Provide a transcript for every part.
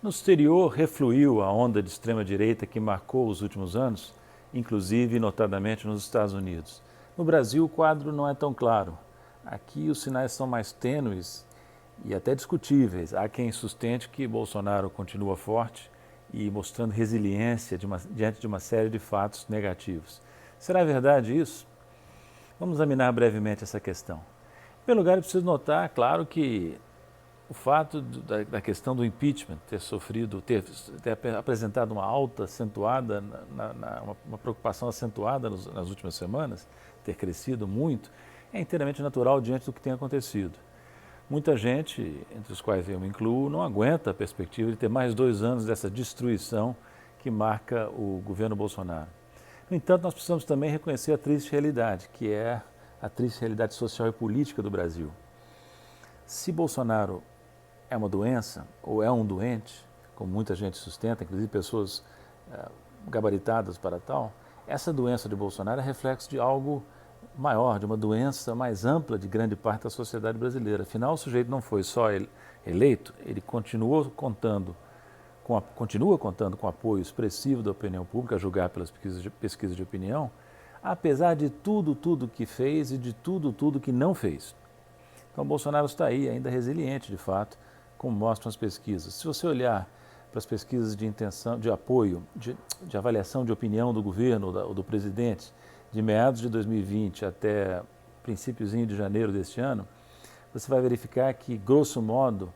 No exterior, refluiu a onda de extrema-direita que marcou os últimos anos, inclusive notadamente nos Estados Unidos. No Brasil, o quadro não é tão claro. Aqui, os sinais são mais tênues e até discutíveis. Há quem sustente que Bolsonaro continua forte e mostrando resiliência diante de uma série de fatos negativos. Será verdade isso? Vamos examinar brevemente essa questão. Em primeiro lugar, é preciso notar, claro, que o fato da questão do impeachment ter apresentado uma alta acentuada, uma preocupação acentuada nas últimas semanas, ter crescido muito, é inteiramente natural diante do que tem acontecido. Muita gente, entre os quais eu me incluo, não aguenta a perspectiva de ter mais 2 anos dessa destruição que marca o governo Bolsonaro. No entanto, nós precisamos também reconhecer a triste realidade, que é a triste realidade social e política do Brasil. Se Bolsonaro é uma doença ou é um doente, como muita gente sustenta, inclusive pessoas gabaritadas para tal, essa doença de Bolsonaro é reflexo de algo maior, de uma doença mais ampla de grande parte da sociedade brasileira. Afinal, o sujeito não foi só eleito, ele continua contando com apoio expressivo da opinião pública, a julgar pelas pesquisas de opinião, apesar de tudo que fez e de tudo que não fez. Então, Bolsonaro está aí, ainda resiliente, de fato, como mostram as pesquisas. Se você olhar para as pesquisas de intenção, de apoio, de avaliação de opinião do governo ou do presidente, de meados de 2020 até princípiozinho de janeiro deste ano, você vai verificar que, grosso modo,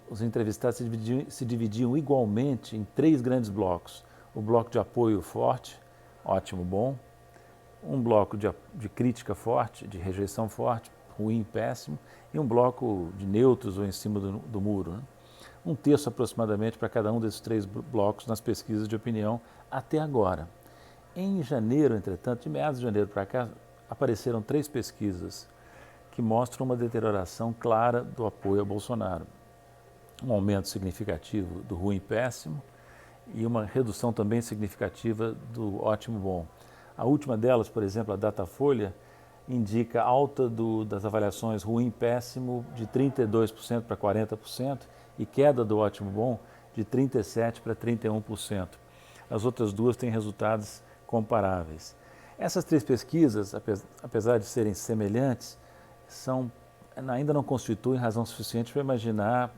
os entrevistados se dividiam igualmente em 3 grandes blocos. O bloco de apoio forte, ótimo, bom. Um bloco de crítica forte, de rejeição forte, ruim, péssimo. E um bloco de neutros ou em cima do muro. Né? 1/3 aproximadamente para cada um desses 3 blocos nas pesquisas de opinião até agora. Em janeiro, entretanto, de meados de janeiro para cá, apareceram 3 pesquisas que mostram uma deterioração clara do apoio a Bolsonaro. Um aumento significativo do ruim e péssimo e uma redução também significativa do ótimo bom. A última delas, por exemplo, a Datafolha, indica alta das avaliações ruim e péssimo de 32% para 40% e queda do ótimo bom de 37% para 31%. As outras 2 têm resultados comparáveis. Essas 3 pesquisas, apesar de serem semelhantes, ainda não constituem razão suficiente para imaginar,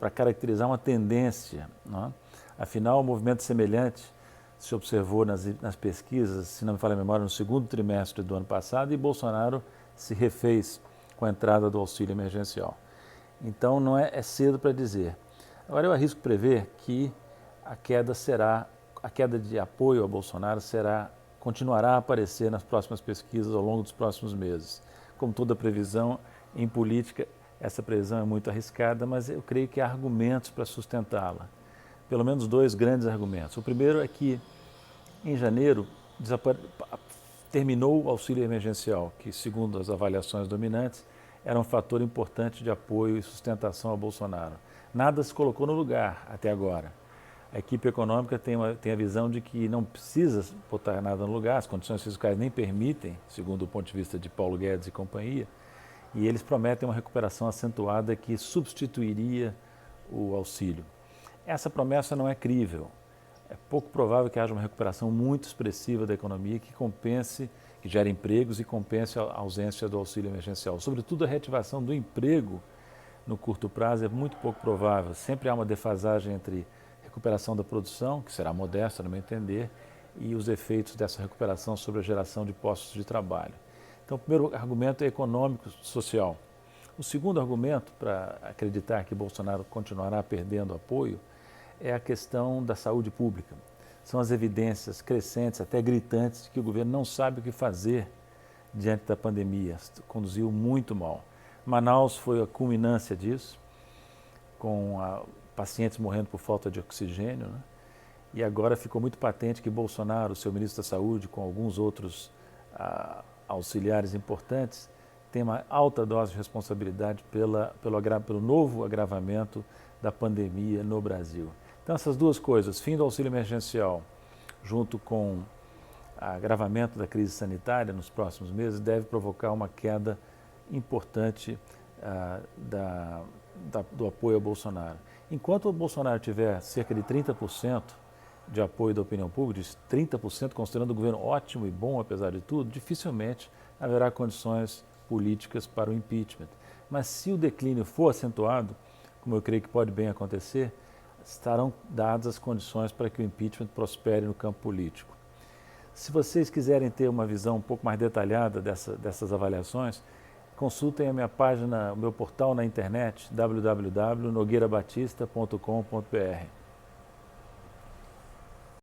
para caracterizar uma tendência. Não é? Afinal, o movimento semelhante se observou nas pesquisas, se não me falha a memória, no segundo trimestre do ano passado e Bolsonaro se refez com a entrada do auxílio emergencial. Então, não é cedo para dizer. Agora, eu arrisco prever que a queda de apoio a Bolsonaro continuará a aparecer nas próximas pesquisas ao longo dos próximos meses. Como toda previsão em política, essa previsão é muito arriscada, mas eu creio que há argumentos para sustentá-la. Pelo menos 2 grandes argumentos. O primeiro é que, em janeiro, terminou o auxílio emergencial, que, segundo as avaliações dominantes, era um fator importante de apoio e sustentação a Bolsonaro. Nada se colocou no lugar até agora. A equipe econômica tem a visão de que não precisa botar nada no lugar, as condições fiscais nem permitem, segundo o ponto de vista de Paulo Guedes e companhia, e eles prometem uma recuperação acentuada que substituiria o auxílio. Essa promessa não é crível. É pouco provável que haja uma recuperação muito expressiva da economia que gere empregos e compense a ausência do auxílio emergencial. Sobretudo, a reativação do emprego no curto prazo é muito pouco provável. Sempre há uma defasagem entre recuperação da produção, que será modesta, no meu entender, e os efeitos dessa recuperação sobre a geração de postos de trabalho. Então, o primeiro argumento é econômico-social. O segundo argumento para acreditar que Bolsonaro continuará perdendo apoio é a questão da saúde pública. São as evidências crescentes, até gritantes, de que o governo não sabe o que fazer diante da pandemia. Conduziu muito mal. Manaus foi a culminância disso, com pacientes morrendo por falta de oxigênio, né? E agora ficou muito patente que Bolsonaro, seu ministro da Saúde, com alguns outros auxiliares importantes, tem uma alta dose de responsabilidade pelo novo agravamento da pandemia no Brasil. Então, essas 2 coisas, fim do auxílio emergencial, junto com o agravamento da crise sanitária nos próximos meses, deve provocar uma queda importante do apoio a Bolsonaro. Enquanto o Bolsonaro tiver cerca de 30% de apoio da opinião pública, 30% considerando o governo ótimo e bom apesar de tudo, dificilmente haverá condições políticas para o impeachment. Mas se o declínio for acentuado, como eu creio que pode bem acontecer, estarão dadas as condições para que o impeachment prospere no campo político. Se vocês quiserem ter uma visão um pouco mais detalhada dessas avaliações, consultem a minha página, o meu portal na internet, www.nogueirabatista.com.br.